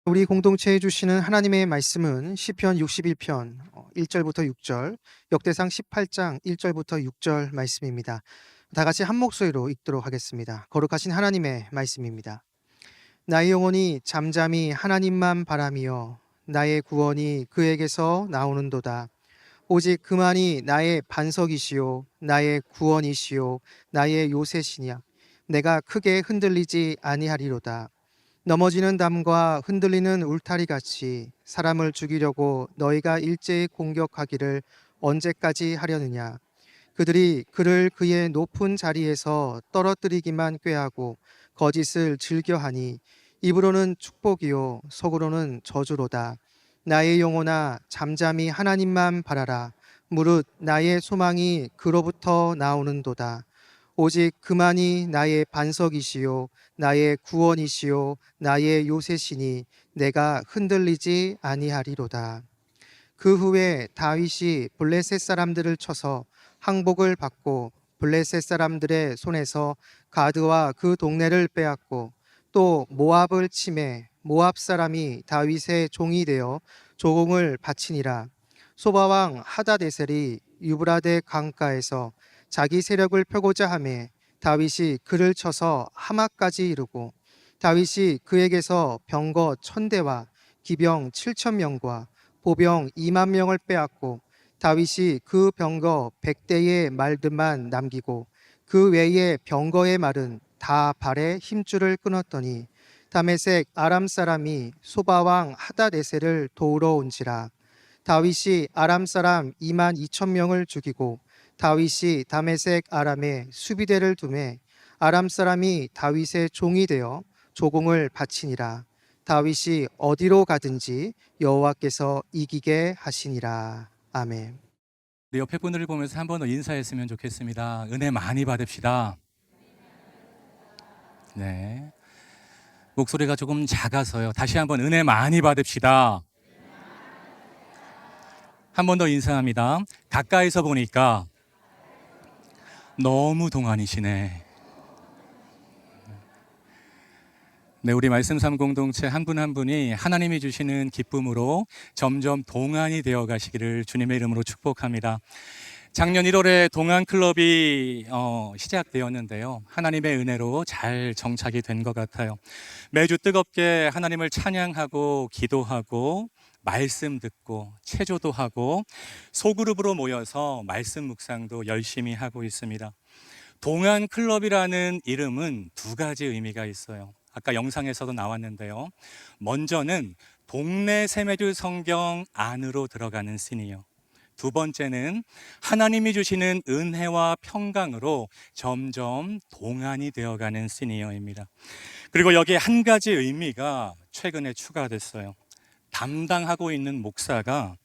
우리 공동체에 주시는 하나님의 말씀은 시편 61편 1절부터 6절, 역대상 18장 1절부터 6절 말씀입니다. 다 같이 한 목소리로 읽도록 하겠습니다. 거룩하신 하나님의 말씀입니다. 나의 영혼이 잠잠히 하나님만 바라며 나의 구원이 그에게서 나오는도다. 오직 그만이 나의 반석이시요 나의 구원이시요 나의 요새시냐. 내가 크게 흔들리지 아니하리로다. 넘어지는 담과 흔들리는 울타리 같이 사람을 죽이려고 너희가 일제히 공격하기를 언제까지 하려느냐. 그들이 그를 그의 높은 자리에서 떨어뜨리기만 꾀하고 거짓을 즐겨하니 입으로는 축복이요 속으로는 저주로다. 나의 영혼아 잠잠히 하나님만 바라라. 무릇 나의 소망이 그로부터 나오는도다. 오직 그만이 나의 반석이시요 나의 구원이시요 나의 요새시니 내가 흔들리지 아니하리로다. 그 후에 다윗이 블레셋 사람들을 쳐서 항복을 받고 블레셋 사람들의 손에서 가드와 그 동네를 빼앗고 또 모압을 치매 모압 사람이 다윗의 종이 되어 조공을 바치니라. 소바왕 하다데셀이 유브라데 강가에서 자기 세력을 펴고자 하매 다윗이 그를 쳐서 하마까지 이르고 다윗이 그에게서 병거 1000대와 기병 7000명과 보병 2만 명을 빼앗고 다윗이 그 병거 100대의 말들만 남기고 그 외의 병거의 말은 다 발에 힘줄을 끊었더니 다메섹 아람 사람이 소바왕 하다데셀을 도우러 온지라. 다윗이 아람 사람 2만 2천 명을 죽이고 다윗이 다메섹 아람에 수비대를 두매 아람 사람이 다윗의 종이 되어 조공을 바치니라. 다윗이 어디로 가든지 여호와께서 이기게 하시니라. 아멘. 내 옆에 분들을 보면서 한 번 더 인사했으면 좋겠습니다. 은혜 많이 받읍시다. 네. 목소리가 조금 작아서요. 다시 한번 은혜 많이 받읍시다. 한 번 더 인사합니다. 가까이서 보니까 너무 동안이시네. 네, 우리 말씀 삼 공동체 한 분 한 분이 하나님이 주시는 기쁨으로 점점 동안이 되어 가시기를 주님의 이름으로 축복합니다. 작년 1월에 동안 클럽이 시작되었는데요. 하나님의 은혜로 잘 정착이 된 것 같아요. 매주 뜨겁게 하나님을 찬양하고 기도하고 말씀 듣고 체조도 하고 소그룹으로 모여서 말씀 묵상도 열심히 하고 있습니다. 동안클럽이라는 이름은 두 가지 의미가 있어요. 아까 영상에서도 나왔는데요. 먼저는 동네 세메주 성경 안으로 들어가는 씬이요. 두 번째는 하나님이 주시는 은혜와 평강으로 점점 동안이 되어가는 시니어입니다. 그리고 여기에 한 가지 의미가 최근에 추가됐어요. 담당하고 있는 목사가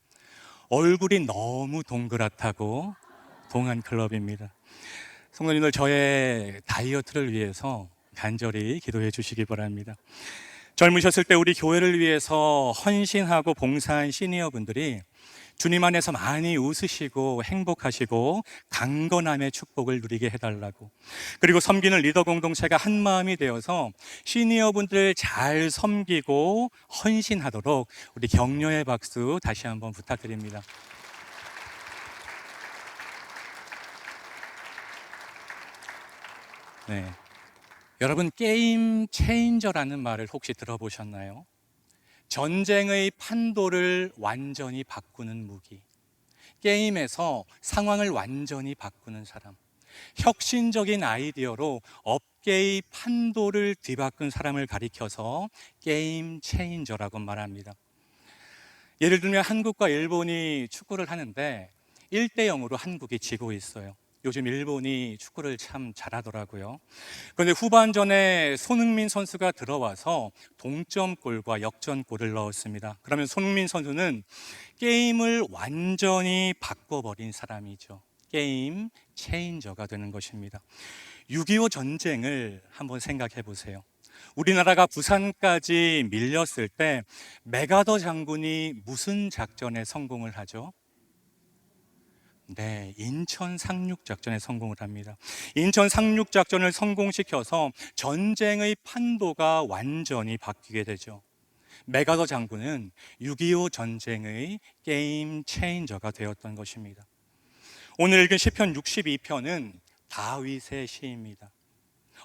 얼굴이 너무 동그랗다고 동안클럽입니다. 성도님들, 저의 다이어트를 위해서 간절히 기도해 주시기 바랍니다. 젊으셨을 때 우리 교회를 위해서 헌신하고 봉사한 시니어분들이 주님 안에서 많이 웃으시고 행복하시고 강건함의 축복을 누리게 해달라고, 그리고 섬기는 리더 공동체가 한 마음이 되어서 시니어분들 잘 섬기고 헌신하도록 우리 격려의 박수 다시 한번 부탁드립니다. 네. 여러분, 게임 체인저라는 말을 혹시 들어보셨나요? 전쟁의 판도를 완전히 바꾸는 무기, 게임에서 상황을 완전히 바꾸는 사람, 혁신적인 아이디어로 업계의 판도를 뒤바꾼 사람을 가리켜서 게임 체인저라고 말합니다. 예를 들면 한국과 일본이 축구를 하는데 1대 0으로 한국이 지고 있어요. 요즘 일본이 축구를 참 잘하더라고요. 그런데 후반전에 손흥민 선수가 들어와서 동점골과 역전골을 넣었습니다. 그러면 손흥민 선수는 게임을 완전히 바꿔버린 사람이죠. 게임 체인저가 되는 것입니다. 6.25 전쟁을 한번 생각해 보세요. 우리나라가 부산까지 밀렸을 때 메가더 장군이 무슨 작전에 성공을 하죠? 네, 인천 상륙작전에 성공을 합니다. 인천 상륙작전을 성공시켜서 전쟁의 판도가 완전히 바뀌게 되죠. 메가더 장군은 6.25 전쟁의 게임 체인저가 되었던 것입니다. 오늘 읽은 시편 62편은 다윗의 시입니다.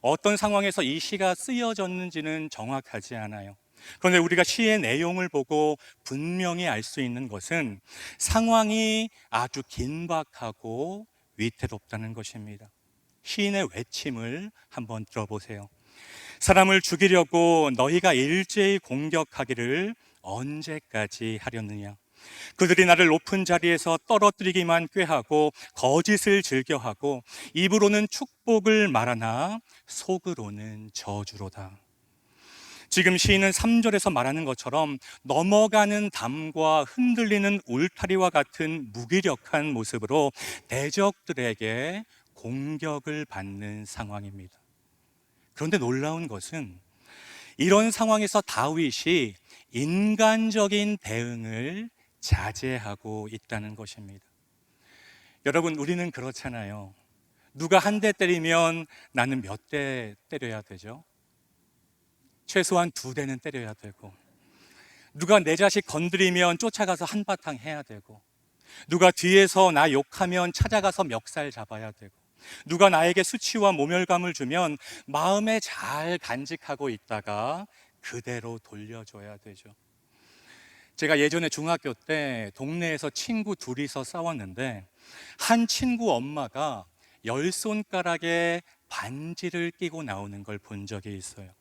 어떤 상황에서 이 시가 쓰여졌는지는 정확하지 않아요. 그런데 우리가 시의 내용을 보고 분명히 알 수 있는 것은 상황이 아주 긴박하고 위태롭다는 것입니다. 시인의 외침을 한번 들어보세요. 사람을 죽이려고 너희가 일제히 공격하기를 언제까지 하려느냐? 그들이 나를 높은 자리에서 떨어뜨리기만 꾀하고 거짓을 즐겨하고 입으로는 축복을 말하나 속으로는 저주로다. 지금 시인은 3절에서 말하는 것처럼 넘어가는 담과 흔들리는 울타리와 같은 무기력한 모습으로 대적들에게 공격을 받는 상황입니다. 그런데 놀라운 것은 이런 상황에서 다윗이 인간적인 대응을 자제하고 있다는 것입니다. 여러분, 우리는 그렇잖아요. 누가 한 대 때리면 나는 몇 대 때려야 되죠? 최소한 2대는 때려야 되고, 누가 내 자식 건드리면 쫓아가서 한바탕 해야 되고, 누가 뒤에서 나 욕하면 찾아가서 멱살 잡아야 되고, 누가 나에게 수치와 모멸감을 주면 마음에 잘 간직하고 있다가 그대로 돌려줘야 되죠. 제가 예전에 중학교 때 동네에서 친구 둘이서 싸웠는데 한 친구 엄마가 10손가락에 반지를 끼고 나오는 걸 본 적이 있어요.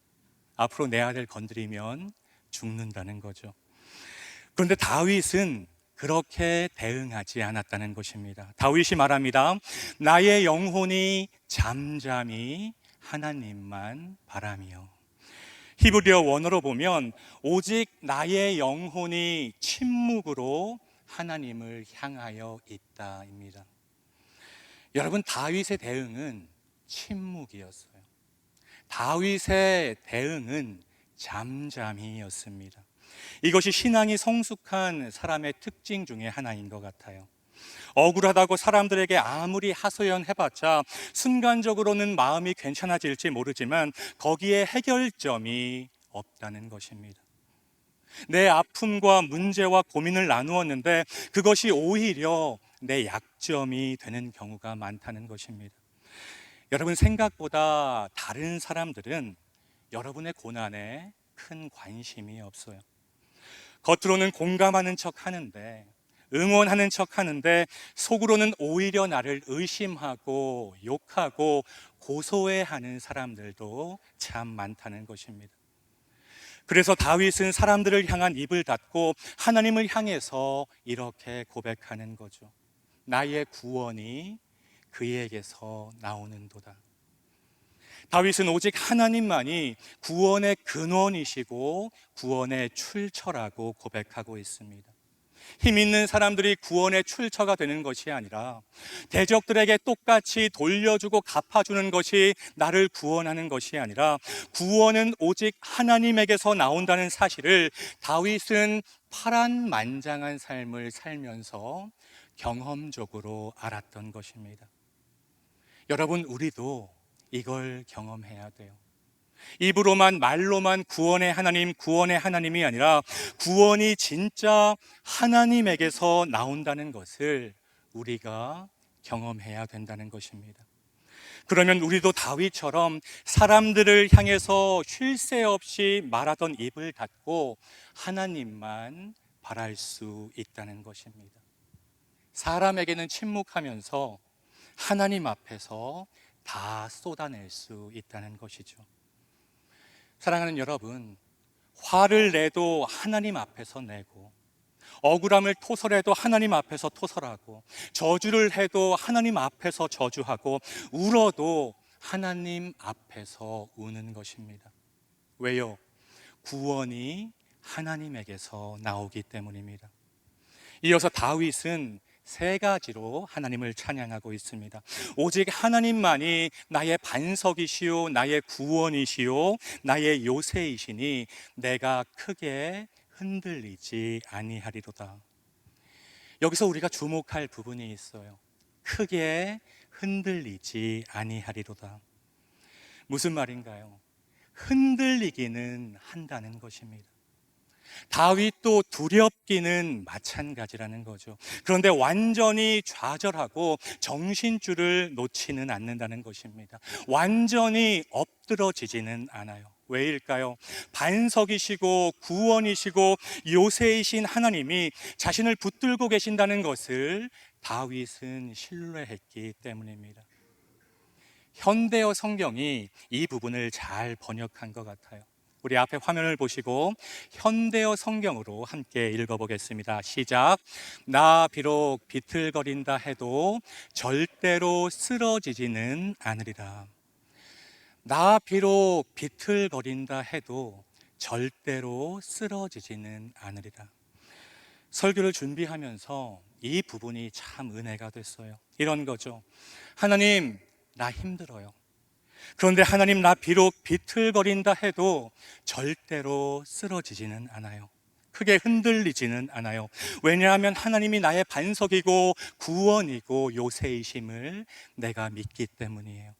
앞으로 내 아들 건드리면 죽는다는 거죠. 그런데 다윗은 그렇게 대응하지 않았다는 것입니다. 다윗이 말합니다. 나의 영혼이 잠잠히 하나님만 바라며. 히브리어 원어로 보면 오직 나의 영혼이 침묵으로 하나님을 향하여 있다입니다. 여러분, 다윗의 대응은 침묵이었어요. 다윗의 대응은 잠잠히였습니다. 이것이 신앙이 성숙한 사람의 특징 중에 하나인 것 같아요. 억울하다고 사람들에게 아무리 하소연해봤자 순간적으로는 마음이 괜찮아질지 모르지만 거기에 해결점이 없다는 것입니다. 내 아픔과 문제와 고민을 나누었는데 그것이 오히려 내 약점이 되는 경우가 많다는 것입니다. 여러분, 생각보다 다른 사람들은 여러분의 고난에 큰 관심이 없어요. 겉으로는 공감하는 척 하는데, 응원하는 척 하는데 속으로는 오히려 나를 의심하고 욕하고 고소해하는 사람들도 참 많다는 것입니다. 그래서 다윗은 사람들을 향한 입을 닫고 하나님을 향해서 이렇게 고백하는 거죠. 나의 구원이 그에게서 나오는도다. 다윗은 오직 하나님만이 구원의 근원이시고 구원의 출처라고 고백하고 있습니다. 힘 있는 사람들이 구원의 출처가 되는 것이 아니라 대적들에게 똑같이 돌려주고 갚아주는 것이 나를 구원하는 것이 아니라 구원은 오직 하나님에게서 나온다는 사실을 다윗은 파란만장한 삶을 살면서 경험적으로 알았던 것입니다. 여러분, 우리도 이걸 경험해야 돼요. 입으로만 말로만 구원의 하나님이 아니라 구원이 진짜 하나님에게서 나온다는 것을 우리가 경험해야 된다는 것입니다. 그러면 우리도 다윗처럼 사람들을 향해서 쉴 새 없이 말하던 입을 닫고 하나님만 바랄 수 있다는 것입니다. 사람에게는 침묵하면서 하나님 앞에서 다 쏟아낼 수 있다는 것이죠. 사랑하는 여러분, 화를 내도 하나님 앞에서 내고, 억울함을 토설해도 하나님 앞에서 토설하고, 저주를 해도 하나님 앞에서 저주하고, 울어도 하나님 앞에서 우는 것입니다. 왜요? 구원이 하나님에게서 나오기 때문입니다. 이어서 다윗은 3가지로 하나님을 찬양하고 있습니다. 오직 하나님만이 나의 반석이시요 나의 구원이시요 나의 요새이시니 내가 크게 흔들리지 아니하리로다. 여기서 우리가 주목할 부분이 있어요. 크게 흔들리지 아니하리로다. 무슨 말인가요? 흔들리기는 한다는 것입니다. 다윗도 두렵기는 마찬가지라는 거죠. 그런데 완전히 좌절하고 정신줄을 놓지는 않는다는 것입니다. 완전히 엎드러지지는 않아요. 왜일까요? 반석이시고 구원이시고 요새이신 하나님이 자신을 붙들고 계신다는 것을 다윗은 신뢰했기 때문입니다. 현대어 성경이 이 부분을 잘 번역한 것 같아요. 우리 앞에 화면을 보시고 현대어 성경으로 함께 읽어보겠습니다. 시작. 나 비록 비틀거린다 해도 절대로 쓰러지지는 않으리라. 나 비록 비틀거린다 해도 절대로 쓰러지지는 않으리라. 설교를 준비하면서 이 부분이 참 은혜가 됐어요. 이런 거죠. 하나님, 나 힘들어요. 그런데 하나님, 나 비록 비틀거린다 해도 절대로 쓰러지지는 않아요. 크게 흔들리지는 않아요. 왜냐하면 하나님이 나의 반석이고 구원이고 요새이심을 내가 믿기 때문이에요.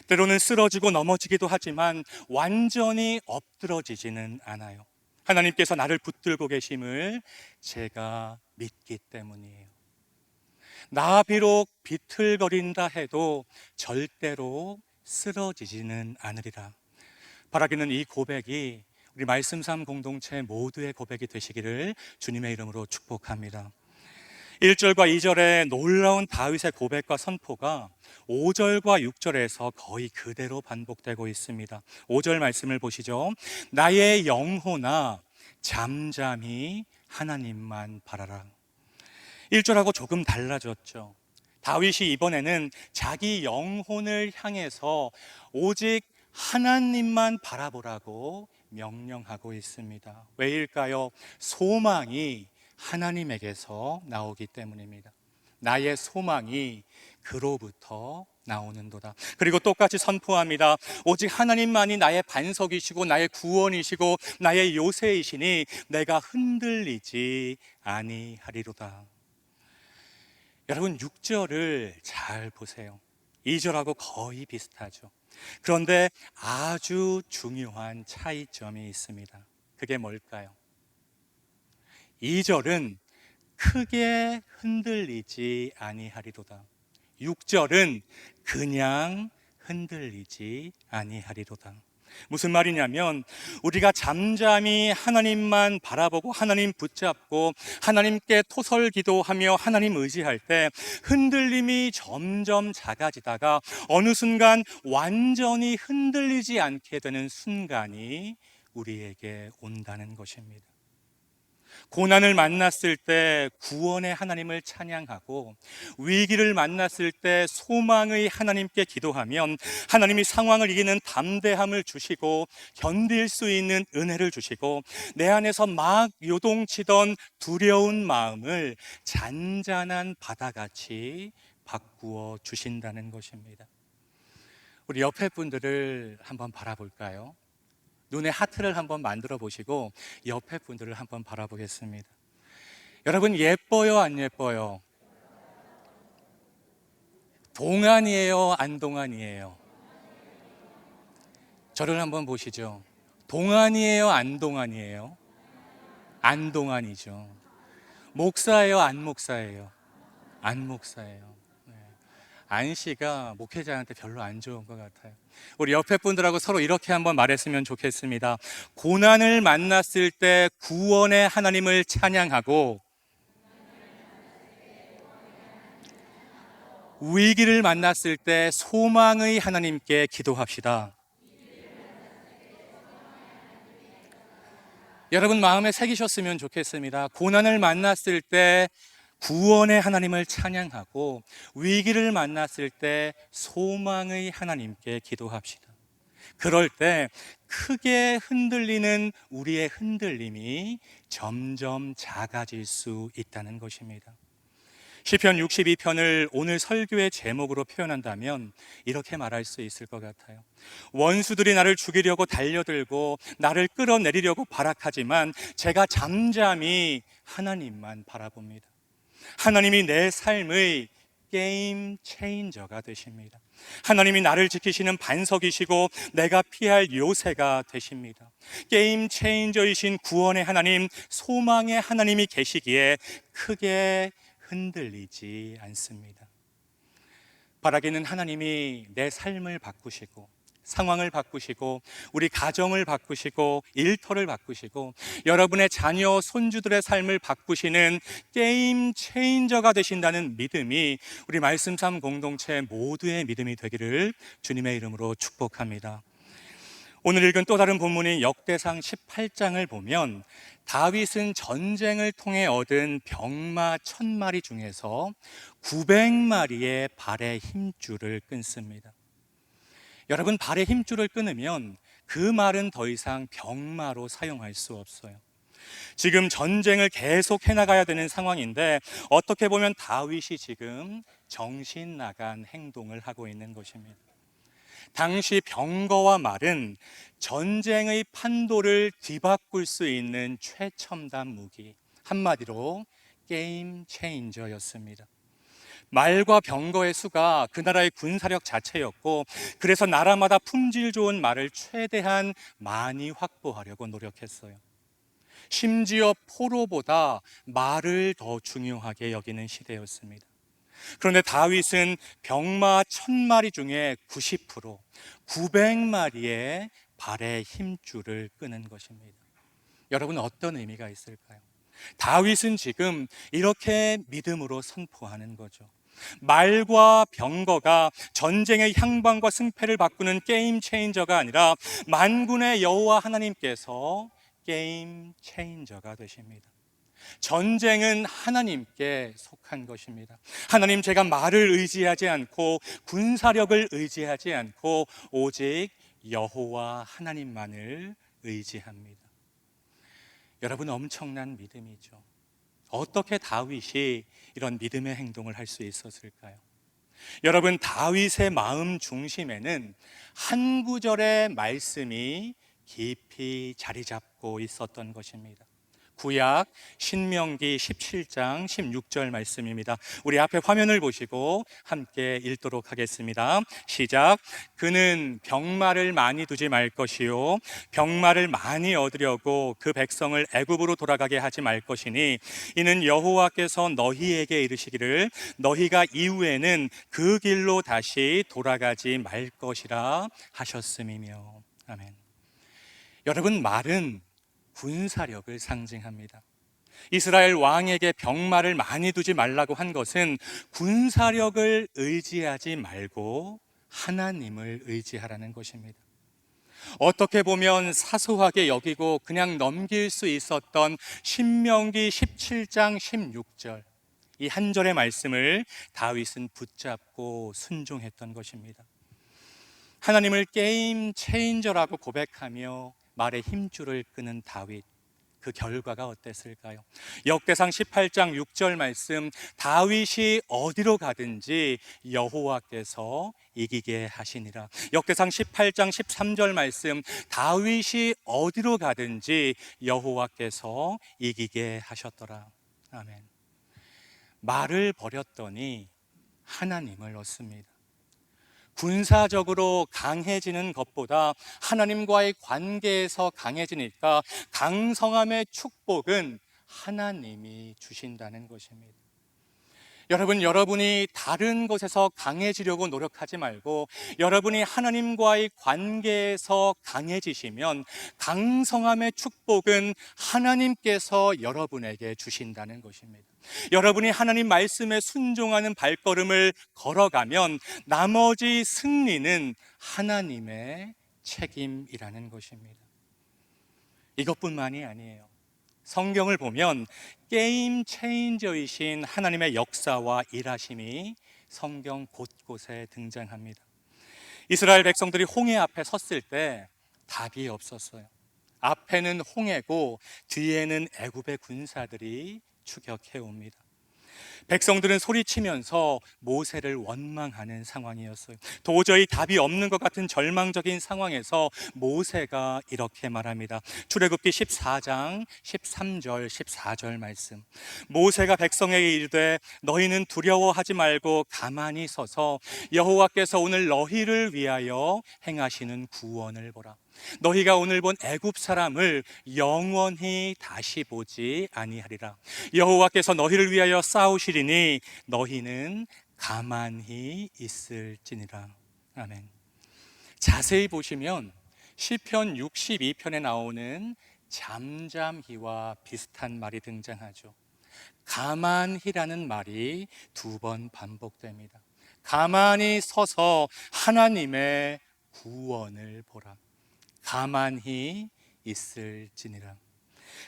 때로는 쓰러지고 넘어지기도 하지만 완전히 엎드러지지는 않아요. 하나님께서 나를 붙들고 계심을 제가 믿기 때문이에요. 나 비록 비틀거린다 해도 절대로 쓰러지지는 않으리라. 바라기는 이 고백이 우리 말씀 삶 공동체 모두의 고백이 되시기를 주님의 이름으로 축복합니다. 1절과 2절의 놀라운 다윗의 고백과 선포가 5절과 6절에서 거의 그대로 반복되고 있습니다. 5절 말씀을 보시죠. 나의 영혼아 잠잠히 하나님만 바라라. 1절하고 조금 달라졌죠. 다윗이 이번에는 자기 영혼을 향해서 오직 하나님만 바라보라고 명령하고 있습니다. 왜일까요? 소망이 하나님에게서 나오기 때문입니다. 나의 소망이 그로부터 나오는도다. 그리고 똑같이 선포합니다. 오직 하나님만이 나의 반석이시고 나의 구원이시고 나의 요새이시니 내가 흔들리지 아니하리로다. 여러분 6절을 잘 보세요. 2절하고 거의 비슷하죠. 그런데 아주 중요한 차이점이 있습니다. 그게 뭘까요? 2절은 크게 흔들리지 아니하리로다. 6절은 그냥 흔들리지 아니하리로다. 무슨 말이냐면 우리가 잠잠히 하나님만 바라보고 하나님 붙잡고 하나님께 토설 기도하며 하나님 의지할 때 흔들림이 점점 작아지다가 어느 순간 완전히 흔들리지 않게 되는 순간이 우리에게 온다는 것입니다. 고난을 만났을 때 구원의 하나님을 찬양하고 위기를 만났을 때 소망의 하나님께 기도하면 하나님이 상황을 이기는 담대함을 주시고 견딜 수 있는 은혜를 주시고 내 안에서 막 요동치던 두려운 마음을 잔잔한 바다같이 바꾸어 주신다는 것입니다. 우리 옆에 분들을 한번 바라볼까요? 눈에 하트를 한번 만들어 보시고 옆에 분들을 한번 바라보겠습니다. 여러분 예뻐요, 안 예뻐요? 동안이에요, 안 동안이에요? 저를 한번 보시죠. 동안이에요, 안 동안이에요? 안 동안이죠. 목사예요, 안 목사예요? 안 목사예요. 안 씨가 목회자한테 별로 안 좋은 것 같아요. 우리 옆에 분들하고 서로 이렇게 한번 말했으면 좋겠습니다. 고난을 만났을 때 구원의 하나님을 찬양하고 위기를 만났을 때 소망의 하나님께 기도합시다. 여러분 마음에 새기셨으면 좋겠습니다. 고난을 만났을 때 구원의 하나님을 찬양하고 위기를 만났을 때 소망의 하나님께 기도합시다. 그럴 때 크게 흔들리는 우리의 흔들림이 점점 작아질 수 있다는 것입니다. 시편 62편을 오늘 설교의 제목으로 표현한다면 이렇게 말할 수 있을 것 같아요. 원수들이 나를 죽이려고 달려들고 나를 끌어내리려고 발악하지만 제가 잠잠히 하나님만 바라봅니다. 하나님이 내 삶의 게임 체인저가 되십니다. 하나님이 나를 지키시는 반석이시고 내가 피할 요새가 되십니다. 게임 체인저이신 구원의 하나님, 소망의 하나님이 계시기에 크게 흔들리지 않습니다. 바라기는 하나님이 내 삶을 바꾸시고 상황을 바꾸시고 우리 가정을 바꾸시고 일터를 바꾸시고 여러분의 자녀 손주들의 삶을 바꾸시는 게임 체인저가 되신다는 믿음이 우리 말씀 삶 공동체 모두의 믿음이 되기를 주님의 이름으로 축복합니다. 오늘 읽은 또 다른 본문인 역대상 18장을 보면 다윗은 전쟁을 통해 얻은 병마 1000마리 중에서 900마리의 발의 힘줄을 끊습니다. 여러분, 발의 힘줄을 끊으면 그 말은 더 이상 병마로 사용할 수 없어요. 지금 전쟁을 계속 해나가야 되는 상황인데 어떻게 보면 다윗이 지금 정신 나간 행동을 하고 있는 것입니다. 당시 병거와 말은 전쟁의 판도를 뒤바꿀 수 있는 최첨단 무기, 한마디로 게임 체인저였습니다. 말과 병거의 수가 그 나라의 군사력 자체였고 그래서 나라마다 품질 좋은 말을 최대한 많이 확보하려고 노력했어요. 심지어 포로보다 말을 더 중요하게 여기는 시대였습니다. 그런데 다윗은 병마 1000마리 중에 90%, 900마리의 발의 힘줄을 끄는 것입니다. 여러분, 어떤 의미가 있을까요? 다윗은 지금 이렇게 믿음으로 선포하는 거죠. 말과 병거가 전쟁의 향방과 승패를 바꾸는 게임 체인저가 아니라 만군의 여호와 하나님께서 게임 체인저가 되십니다. 전쟁은 하나님께 속한 것입니다. 하나님, 제가 말을 의지하지 않고 군사력을 의지하지 않고 오직 여호와 하나님만을 의지합니다. 여러분, 엄청난 믿음이죠. 어떻게 다윗이 이런 믿음의 행동을 할 수 있었을까요? 여러분, 다윗의 마음 중심에는 한 구절의 말씀이 깊이 자리 잡고 있었던 것입니다. 구약 신명기 17장 16절 말씀입니다. 우리 앞에 화면을 보시고 함께 읽도록 하겠습니다. 시작. 그는 병마를 많이 두지 말 것이요 병마를 많이 얻으려고 그 백성을 애굽으로 돌아가게 하지 말 것이니 이는 여호와께서 너희에게 이르시기를 너희가 이후에는 그 길로 다시 돌아가지 말 것이라 하셨음이며. 아멘. 여러분, 말은 군사력을 상징합니다. 이스라엘 왕에게 병마를 많이 두지 말라고 한 것은 군사력을 의지하지 말고 하나님을 의지하라는 것입니다. 어떻게 보면 사소하게 여기고 그냥 넘길 수 있었던 신명기 17장 16절, 이 한 절의 말씀을 다윗은 붙잡고 순종했던 것입니다. 하나님을 게임 체인저라고 고백하며 말의 힘줄을 끄는 다윗, 그 결과가 어땠을까요? 역대상 18장 6절 말씀, 다윗이 어디로 가든지 여호와께서 이기게 하시니라. 역대상 18장 13절 말씀, 다윗이 어디로 가든지 여호와께서 이기게 하셨더라. 아멘. 말을 버렸더니 하나님을 얻습니다. 군사적으로 강해지는 것보다 하나님과의 관계에서 강해지니까 강성함의 축복은 하나님이 주신다는 것입니다. 여러분, 여러분이 다른 곳에서 강해지려고 노력하지 말고 여러분이 하나님과의 관계에서 강해지시면 강성함의 축복은 하나님께서 여러분에게 주신다는 것입니다. 여러분이 하나님 말씀에 순종하는 발걸음을 걸어가면 나머지 승리는 하나님의 책임이라는 것입니다. 이것뿐만이 아니에요. 성경을 보면 게임 체인저이신 하나님의 역사와 일하심이 성경 곳곳에 등장합니다. 이스라엘 백성들이 홍해 앞에 섰을 때 답이 없었어요. 앞에는 홍해고 뒤에는 애굽의 군사들이 추격해 옵니다. 백성들은 소리치면서 모세를 원망하는 상황이었어요. 도저히 답이 없는 것 같은 절망적인 상황에서 모세가 이렇게 말합니다. 출애굽기 14장 13절 14절 말씀. 모세가 백성에게 이르되 너희는 두려워하지 말고 가만히 서서 여호와께서 오늘 너희를 위하여 행하시는 구원을 보라. 너희가 오늘 본 애굽 사람을 영원히 다시 보지 아니하리라. 여호와께서 너희를 위하여 싸우시리니 너희는 가만히 있을지니라. 아멘. 자세히 보시면 시편 62편에 나오는 잠잠히와 비슷한 말이 등장하죠. 가만히라는 말이 2번 반복됩니다. 가만히 서서 하나님의 구원을 보라. 가만히 있을지니라.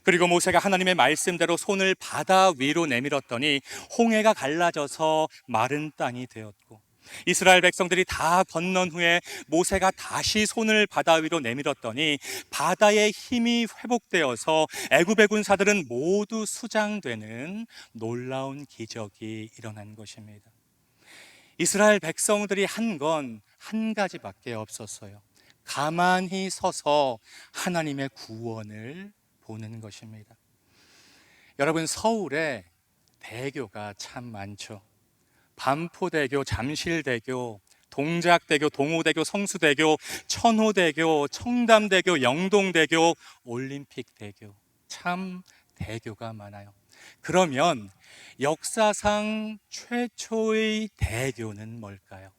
그리고 모세가 하나님의 말씀대로 손을 바다 위로 내밀었더니 홍해가 갈라져서 마른 땅이 되었고, 이스라엘 백성들이 다 건넌 후에 모세가 다시 손을 바다 위로 내밀었더니 바다의 힘이 회복되어서 애굽의 군사들은 모두 수장되는 놀라운 기적이 일어난 것입니다. 이스라엘 백성들이 한 건 한 가지밖에 없었어요. 가만히 서서 하나님의 구원을 보는 것입니다. 여러분, 서울에 대교가 참 많죠. 반포대교, 잠실대교, 동작대교, 동호대교, 성수대교, 천호대교, 청담대교, 영동대교, 올림픽대교. 참 대교가 많아요. 그러면 역사상 최초의 대교는 뭘까요?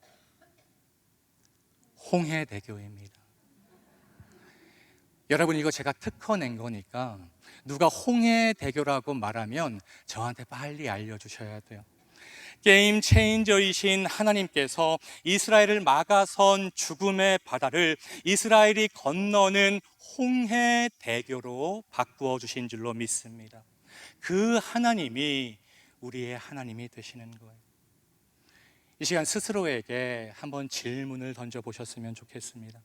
홍해대교입니다. 여러분, 이거 제가 특허 낸 거니까 누가 홍해대교라고 말하면 저한테 빨리 알려주셔야 돼요. 게임 체인저이신 하나님께서 이스라엘을 막아선 죽음의 바다를 이스라엘이 건너는 홍해대교로 바꾸어 주신 줄로 믿습니다. 그 하나님이 우리의 하나님이 되시는 거예요. 이 시간 스스로에게 한번 질문을 던져보셨으면 좋겠습니다.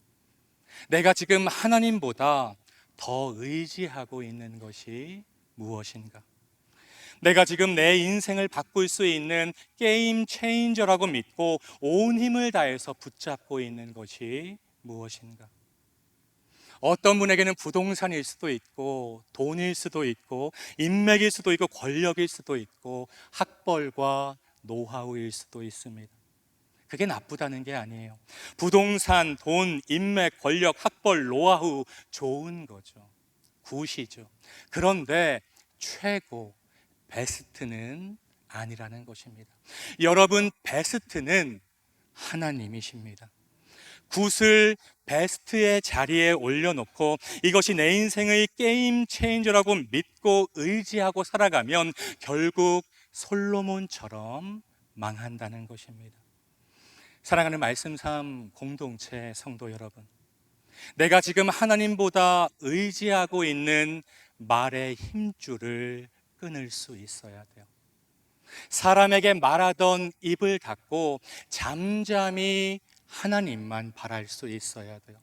내가 지금 하나님보다 더 의지하고 있는 것이 무엇인가? 내가 지금 내 인생을 바꿀 수 있는 게임 체인저라고 믿고 온 힘을 다해서 붙잡고 있는 것이 무엇인가? 어떤 분에게는 부동산일 수도 있고 돈일 수도 있고 인맥일 수도 있고 권력일 수도 있고 학벌과 노하우일 수도 있습니다. 그게 나쁘다는 게 아니에요. 부동산, 돈, 인맥, 권력, 학벌, 노하우 좋은 거죠. 굿이죠. 그런데 최고, 베스트는 아니라는 것입니다. 여러분, 베스트는 하나님이십니다. 굿을 베스트의 자리에 올려놓고 이것이 내 인생의 게임 체인저라고 믿고 의지하고 살아가면 결국 솔로몬처럼 망한다는 것입니다. 사랑하는 말씀 삶 공동체 성도 여러분, 내가 지금 하나님보다 의지하고 있는 말의 힘줄을 끊을 수 있어야 돼요. 사람에게 말하던 입을 닫고 잠잠히 하나님만 바랄 수 있어야 돼요.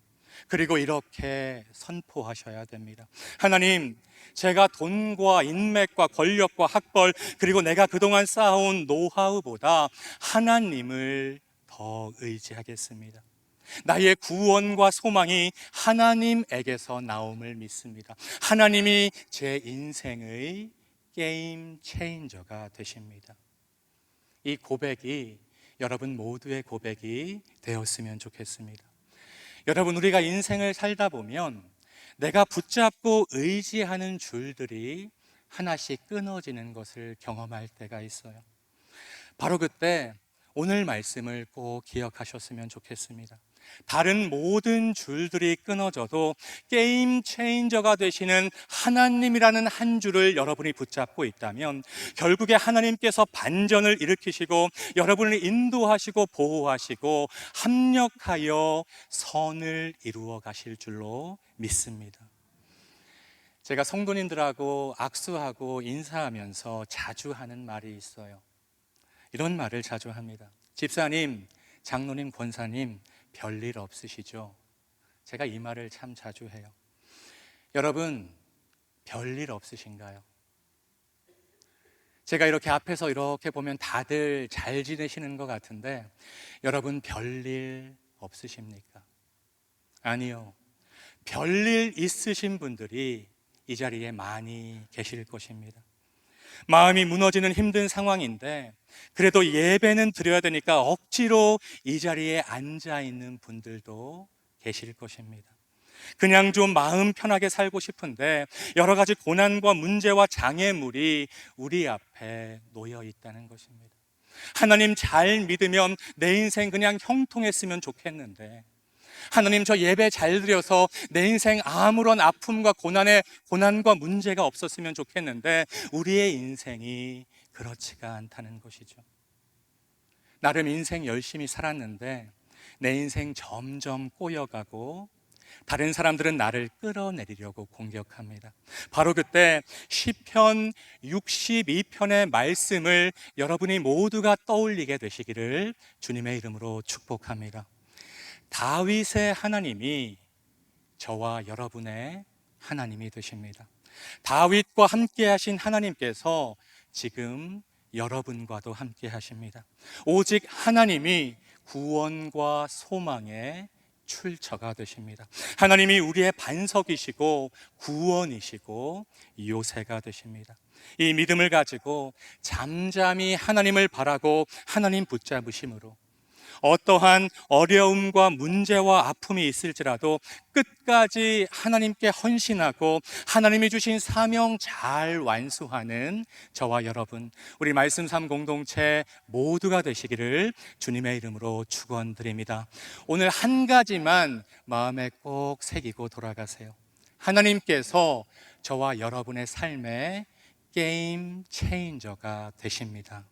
그리고 이렇게 선포하셔야 됩니다. 하나님, 제가 돈과 인맥과 권력과 학벌 그리고 내가 그동안 쌓아온 노하우보다 하나님을 더 의지하겠습니다. 나의 구원과 소망이 하나님에게서 나옴을 믿습니다. 하나님이 제 인생의 게임 체인저가 되십니다. 이 고백이 여러분 모두의 고백이 되었으면 좋겠습니다. 여러분, 우리가 인생을 살다 보면 내가 붙잡고 의지하는 줄들이 하나씩 끊어지는 것을 경험할 때가 있어요. 바로 그때 오늘 말씀을 꼭 기억하셨으면 좋겠습니다. 다른 모든 줄들이 끊어져도 게임 체인저가 되시는 하나님이라는 한 줄을 여러분이 붙잡고 있다면 결국에 하나님께서 반전을 일으키시고 여러분을 인도하시고 보호하시고 합력하여 선을 이루어 가실 줄로 믿습니다. 제가 성도님들하고 악수하고 인사하면서 자주 하는 말이 있어요. 이런 말을 자주 합니다. 집사님, 장로님, 권사님, 별일 없으시죠? 제가 이 말을 참 자주 해요. 여러분, 별일 없으신가요? 제가 이렇게 앞에서 이렇게 보면 다들 잘 지내시는 것 같은데 여러분 별일 없으십니까? 아니요. 별일 있으신 분들이 이 자리에 많이 계실 것입니다. 마음이 무너지는 힘든 상황인데 그래도 예배는 드려야 되니까 억지로 이 자리에 앉아 있는 분들도 계실 것입니다. 그냥 좀 마음 편하게 살고 싶은데 여러 가지 고난과 문제와 장애물이 우리 앞에 놓여 있다는 것입니다. 하나님 잘 믿으면 내 인생 그냥 형통했으면 좋겠는데, 하나님 저 예배 잘 드려서 내 인생 아무런 아픔과 고난과 문제가 없었으면 좋겠는데 우리의 인생이 그렇지가 않다는 것이죠. 나름 인생 열심히 살았는데 내 인생 점점 꼬여가고 다른 사람들은 나를 끌어내리려고 공격합니다. 바로 그때 시편 62편의 말씀을 여러분이 모두가 떠올리게 되시기를 주님의 이름으로 축복합니다. 다윗의 하나님이 저와 여러분의 하나님이 되십니다. 다윗과 함께 하신 하나님께서 지금 여러분과도 함께 하십니다. 오직 하나님이 구원과 소망의 출처가 되십니다. 하나님이 우리의 반석이시고 구원이시고 요새가 되십니다. 이 믿음을 가지고 잠잠히 하나님을 바라고 하나님 붙잡으심으로 어떠한 어려움과 문제와 아픔이 있을지라도 끝까지 하나님께 헌신하고 하나님이 주신 사명 잘 완수하는 저와 여러분, 우리 말씀 삶 공동체 모두가 되시기를 주님의 이름으로 축원드립니다. 오늘 한 가지만 마음에 꼭 새기고 돌아가세요. 하나님께서 저와 여러분의 삶의 게임 체인저가 되십니다.